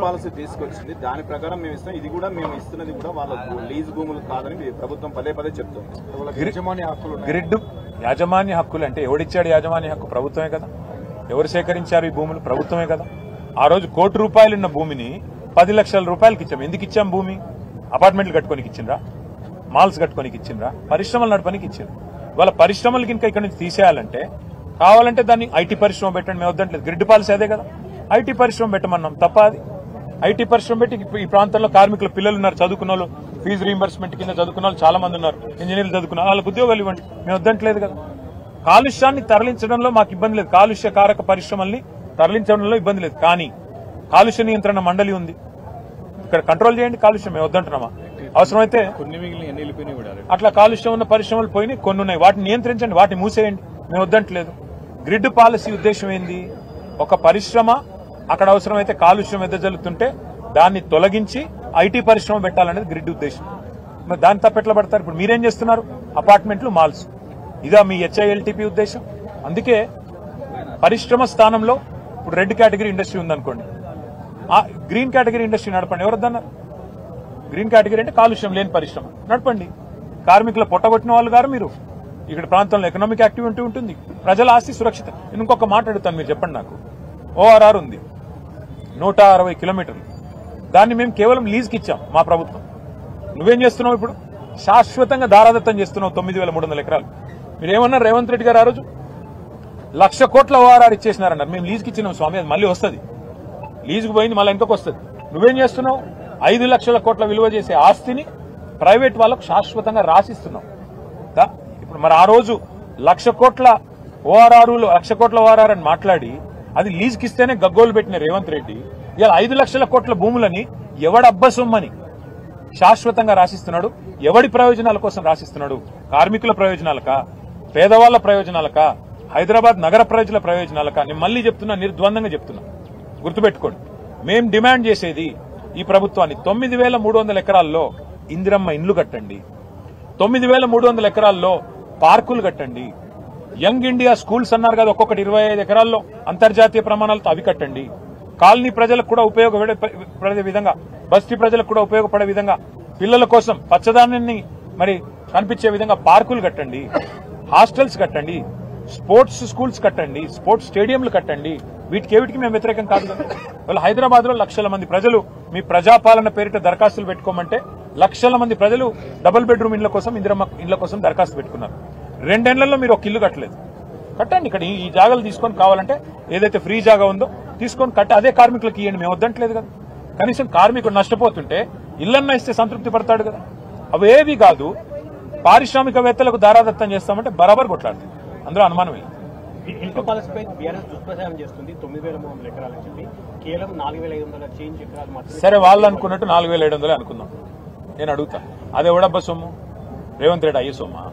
Policy తీసుకొచ్చింది, దాని ప్రకారం మేము ఇస్తాం. ఇది కూడా మేము ఇస్తున్నది కూడా వాళ్ళ లీజ్ భూములు కాదని ప్రభుత్వం పదే పదే చెప్తుంది. యాజమాన్య హక్కులు అంటే ఎవడిచ్చాడు యాజమాన్య హక్కు? ప్రభుత్వమే కదా. ఎవరు సేకరించారు ఈ భూములు? ప్రభుత్వమే కదా. ఆ రోజు ₹1,00,00,000 ఉన్న భూమిని 10 లక్షల రూపాయలకి ఇచ్చాం. ఎందుకు ఇచ్చాం? భూమి అపార్ట్మెంట్లు కట్టుకోనికి ఇచ్చిండ్రా? మాల్స్ కట్టుకోనికి ఇచ్చిండ్రా? పరిశ్రమలు నడపనికి ఇచ్చిండ్రు. వాళ్ళ పరిశ్రమలకి ఇంకా ఇక్కడ నుంచి తీసేయాలంటే కావాలంటే దాన్ని ఐటీ పరిశ్రమ పెట్టండి, మేము వద్దంటలేదు. గ్రిడ్ పాలసీ అదే కదా. ఐటీ పరిశ్రమ పెట్టమన్నాం, తప్ప అది? ఐటీ పరిశ్రమ పెట్టి ఈ ప్రాంతంలో కార్మికుల పిల్లలు ఉన్నారు, చదువుకున్న వాళ్ళు, ఫీజు రీయింబర్స్మెంట్ కింద చదువుకున్న వాళ్ళు చాలా మంది ఉన్నారు, ఇంజనీర్లు చదువుకున్న వాళ్ళకి ఉద్యోగాలు ఇవ్వండి, మేము వద్దంటలేదు కదా. కాలుష్యాన్ని తరలించడంలో మాకు ఇబ్బంది లేదు, కాలుష్య కారక పరిశ్రమల్ని తరలించడంలో ఇబ్బంది లేదు. కానీ కాలుష్య నియంత్రణ మండలి ఉంది, ఇక్కడ కంట్రోల్ చేయండి కాలుష్యం, మేము వద్దంటున్నామా? అవసరమైతే అట్లా కాలుష్యం ఉన్న పరిశ్రమలు పోయినాయి, కొన్ని ఉన్నాయి, వాటిని నియంత్రించండి, వాటిని మూసేయండి, మేము వద్దంటలేదు. గ్రిడ్ పాలసీ ఉద్దేశం ఏంది? ఒక పరిశ్రమ అక్కడ అవసరమైతే కాలుష్యం ఎదజల్లుతుంటే దాన్ని తొలగించి ఐటీ పరిశ్రమ పెట్టాలనేది గ్రిడ్ ఉద్దేశం. మరి దాన్ని తప్పెట్లా పడతారు? ఇప్పుడు మీరేం చేస్తున్నారు? అపార్ట్మెంట్లు, మాల్స్, ఇదా మీ HILTP ఉద్దేశం? అందుకే పరిశ్రమ స్థానంలో ఇప్పుడు రెడ్ కేటగిరీ ఇండస్ట్రీ ఉందనుకోండి, ఆ గ్రీన్ కేటగిరీ ఇండస్ట్రీ నడపండి. ఎవరొద్దన్నారు? గ్రీన్ కేటగిరీ అంటే కాలుష్యం లేని పరిశ్రమ నడపండి. కార్మికుల పొట్టగొట్టిన వాళ్ళు గారు మీరు. ఇక్కడ ప్రాంతంలో ఎకనామిక్ యాక్టివిటీ ఉంటుంది, ప్రజల ఆస్తి సురక్షిత. నేను ఇంకొక మాట అడుగుతాను, మీరు చెప్పండి నాకు. ORR ఉంది 160 కిలోమీటర్లు, దాన్ని మేము కేవలం లీజ్కి ఇచ్చాం మా ప్రభుత్వం. నువ్వేం చేస్తున్నావు ఇప్పుడు? శాశ్వతంగా దారాదత్తం చేస్తున్నావు 9,300 ఎకరాలు. మీరేమన్నారు రేవంత్ రెడ్డి గారు ఆ రోజు? 1,00,000 కోట్ల ORR ఇచ్చేసినారన్నారు. మేము లీజ్కి ఇచ్చినాం స్వామి, అది మళ్ళీ వస్తుంది, లీజుకు పోయింది మళ్ళీ ఇంకొక వస్తుంది. నువ్వేం చేస్తున్నావు? 5 లక్షల కోట్ల విలువ చేసే ఆస్తిని ప్రైవేట్ వాళ్ళకు శాశ్వతంగా రాసిస్తున్నావు. ఇప్పుడు మరి ఆ రోజు 1,00,000 కోట్ల ORR అని మాట్లాడి అది లీజుకి ఇస్తేనే గగ్గోలు పెట్టిన రేవంత్ రెడ్డి ఇలా 5 లక్షల కోట్ల భూములని ఎవడబ్బసొమ్మని శాశ్వతంగా రాసిస్తున్నాడు. ఎవడి ప్రయోజనాల కోసం రాసిస్తున్నాడు? కార్మికుల ప్రయోజనాలకా, పేదవాళ్ల ప్రయోజనాలకా, హైదరాబాద్ నగర ప్రజల ప్రయోజనాలకా? నేను మళ్లీ చెప్తున్నా, నిర్ద్వందంగా చెప్తున్నా, గుర్తుపెట్టుకోండి. మేం డిమాండ్ చేసేది ఈ ప్రభుత్వాన్ని 9,300 ఎకరాల్లో ఇందిరమ్మ ఇండ్లు కట్టండి, 9,300 ఎకరాల్లో పార్కులు కట్టండి, యంగ్ ఇండియా స్కూల్స్ అన్నారు కదా, ఒక్కొక్కటి 25 ఎకరాల్లో అంతర్జాతీయ ప్రమాణాలతో అవి కట్టండి. కాలనీ ప్రజలకు కూడా ఉపయోగపడే విధంగా, బస్తీ ప్రజలకు కూడా ఉపయోగపడే విధంగా, పిల్లల కోసం పచ్చదానాన్ని మరి కనిపించే విధంగా పార్కులు కట్టండి, హాస్టల్స్ కట్టండి, స్పోర్ట్స్ స్కూల్స్ కట్టండి, స్పోర్ట్స్ స్టేడియంలు కట్టండి. వీటికి మేము వ్యతిరేకం కాదు కదా. వాళ్ళు హైదరాబాద్ లో లక్షల మంది ప్రజలు మీ ప్రజాపాలన పేరిట దరఖాస్తులు పెట్టుకోమంటే లక్షల మంది ప్రజలు డబుల్ బెడ్రూమ్ ఇండ్ల కోసం, ఇందిరమ్మ ఇండ్ల కోసం దరఖాస్తు పెట్టుకున్నారు. 2 ఏళ్లలో మీరు ఒక ఇల్లు కట్టలేదు. కట్టండి. ఇక్కడ ఈ జాగాలు తీసుకొని కావాలంటే ఏదైతే ఫ్రీ జాగా ఉందో తీసుకొని కట్టి అదే కార్మికులకు ఇవ్వండి, మేము వద్దంటలేదు కదా. కనీసం కార్మికుడు నష్టపోతుంటే ఇళ్లన్నా ఇస్తే సంతృప్తి పడతాడు కదా. అవేవి కాదు, పారిశ్రామికవేత్తలకు దారాదత్తం చేస్తామంటే బరాబర్ కొట్లాడుతుంది, అందులో అనుమానం లేదు. ఇంటి పాలసీపై బీఆర్ఎస్ దుష్ప్రచారం చేస్తుంది. 9,300 ఎకరాలని చెప్పి కేవలం 4,500 చేంజ్ ఎకరాలు మాత్రమే. సరే, వాళ్ళు అనుకున్నట్టు 4,700 అనుకుందాం. నేను అడుగుతా, అదే ఎవడబ్బా సొమ్ము? రేవంత్ రెడ్డి అయ్యే సొమ్మా?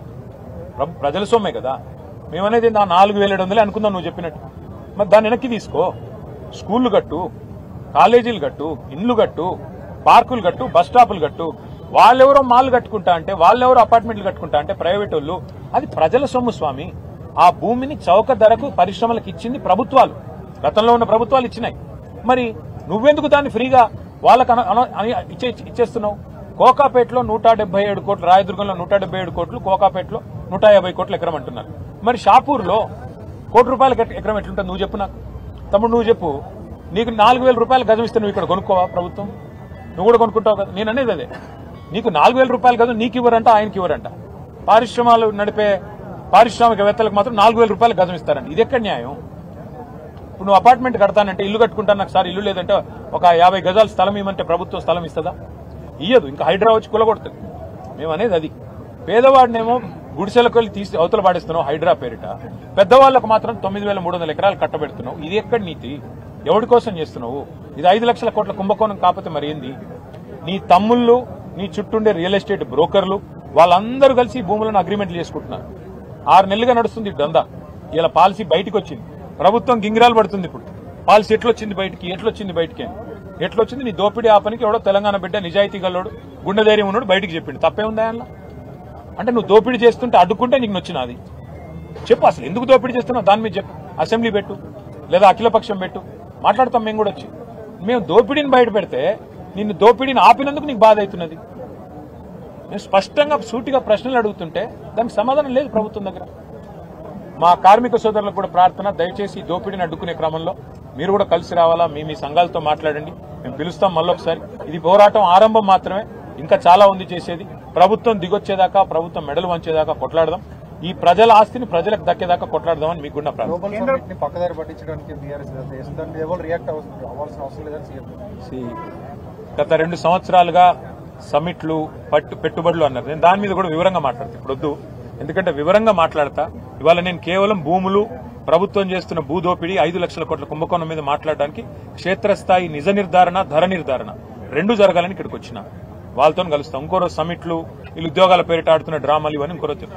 ప్రజల సొమ్మే కదా. మేమనేది 4,700 అనుకుందాం నువ్వు చెప్పినట్టు. మరి దాన్ని వెనక్కి తీసుకో, స్కూళ్లు కట్టు, కాలేజీలు కట్టు, ఇండ్లు కట్టు, పార్కులు కట్టు, బస్ స్టాపులు కట్టు. వాళ్ళెవరో మాల్ కట్టుకుంటా అంటే, వాళ్ళెవరో అపార్ట్మెంట్లు కట్టుకుంటా అంటే ప్రైవేట్ వాళ్ళు. అది ప్రజల సొమ్ము స్వామి. ఆ భూమిని చౌక ధరకు పరిశ్రమలకు ఇచ్చింది ప్రభుత్వాలు, గతంలో ఉన్న ప్రభుత్వాలు ఇచ్చినాయి. మరి నువ్వెందుకు దాన్ని ఫ్రీగా వాళ్ళకు ఇచ్చేస్తున్నావు? కోకాపేటలో 177 కోట్లు, రాయదుర్గంలో 177 కోట్లు, కోకాపేటలో 150 కోట్లు ఎకరం అంటున్నారు. మరి షాపూర్లో ₹1,00,00,000 ఎకరం ఎట్లుంటుంది? నువ్వు చెప్పు నాకు. తమ్ముడు నువ్వు చెప్పు. నీకు 4,000 రూపాయలు గజం ఇస్తే నువ్వు ఇక్కడ కొనుక్కోవా? ప్రభుత్వం నువ్వు కూడా కొనుక్కుంటావు కదా. నేను అనేది అదే, నీకు 4,000 రూపాయలు గజం నీకు ఇవ్వరంట, ఆయనకి ఇవ్వరంట. పరిశ్రమలు నడిపే పారిశ్రామికవేత్తలకు మాత్రం 4,000 రూపాయలు గజం ఇస్తారంట. ఇది ఎక్కడ న్యాయం? ఇప్పుడు నువ్వు అపార్ట్మెంట్ కడతానంటే, ఇల్లు కట్టుకుంటాను, నాకు సార్ ఇల్లు లేదంటే ఒక 50 గజాల స్థలం ఇవ్వమంటే ప్రభుత్వం స్థలం ఇస్తుందా? ఇయ్యదు. ఇంకా హైడ్రా వచ్చి కులగొడుతుంది. మేము అనేది అది. పేదవాడినేమో గుడిసెలకు వెళ్ళి తీసి అవతల పాడిస్తున్నావు హైడ్రా పేరిట, పెద్దవాళ్లకు మాత్రం 9,300 ఎకరాలు కట్టబెడుతున్నావు. ఇది ఎక్కడ నీతి? ఎవరి కోసం చేస్తున్నావు? ఇది 5 లక్షల కోట్ల కుంభకోణం కాకపోతే మరి ఏంది? నీ తమ్ముళ్ళు, నీ చుట్టూండే రియల్ ఎస్టేట్ బ్రోకర్లు వాళ్ళందరూ కలిసి భూములను అగ్రిమెంట్లు చేసుకుంటున్నారు. 6 నెలలుగా నడుస్తుంది దందా. ఇలా పాలసీ బయటకు వచ్చింది, ప్రభుత్వం గింగిరాలు పడుతుంది. ఇప్పుడు పాలసీ ఎట్లొచ్చింది బయటికి ఎట్లొచ్చింది? నీ దోపిడీ ఆపనికి ఎవడో తెలంగాణ బిడ్డ, నిజాయితీ గల్లోడు, గుండె ధైర్యం ఉన్నాడు బయటికి చెప్పిండు. తప్పే ఉందా అలా? అంటే నువ్వు దోపిడీ చేస్తుంటే అడ్డుకుంటే నీకు నొచ్చినది చెప్పు. అసలు ఎందుకు దోపిడీ చేస్తున్నావు దాని మీద చెప్పు. అసెంబ్లీ పెట్టు, లేదా అఖిలపక్షం పెట్టు, మాట్లాడతాం మేము కూడా వచ్చి. మేము దోపిడీని బయట పెడితే నిన్ను దోపిడీని ఆపినందుకు నీకు బాధ అవుతున్నది. నేను స్పష్టంగా సూటిగా ప్రశ్నలు అడుగుతుంటే దానికి సమాధానం లేదు ప్రభుత్వం దగ్గర. మా కార్మిక సోదరులకు కూడా ప్రార్థన, దయచేసి ఈ దోపిడీని అడ్డుకునే క్రమంలో మీరు కూడా కలిసి రావాలా, మీ సంఘాలతో మాట్లాడండి, మేము పిలుస్తాం మళ్ళొకసారి. ఇది పోరాటం ఆరంభం మాత్రమే, ఇంకా చాలా ఉంది చేసేది. ప్రభుత్వం దిగొచ్చేదాకా, ప్రభుత్వం మెడలు వంచేదాకా కొట్లాడదాం. ఈ ప్రజల ఆస్తిని ప్రజలకు దక్కేదాకా కొట్లాడదామని మీకు కూడా ప్రార్థన. పక్కదారి పట్టించడానికి రియాక్ట్ అవ్వాల్సిన అవసరం లేదని గత 2 సంవత్సరాలుగా సమిట్లు పెట్టుబడులు అన్నారు. నేను దాని మీద కూడా వివరంగా మాట్లాడతా ఇప్పుడు వద్దు, ఎందుకంటే వివరంగా మాట్లాడతా. ఇవాళ నేను కేవలం భూములు, ప్రభుత్వం చేస్తున్న భూదోపిడీ, 5 లక్షల కోట్ల కుంభకోణం మీద మాట్లాడడానికి క్షేత్రస్థాయి నిజ నిర్ధారణ, ధర నిర్ధారణ 2 జరగాలని ఇక్కడికి వచ్చిన. వాళ్ళతో కలుస్తాం. ఇంకో రోజు సమిట్లు, వీళ్ళు ఉద్యోగాల పేరిట ఆడుతున్న డ్రామాలు ఇవన్నీ ఇంకో రోజు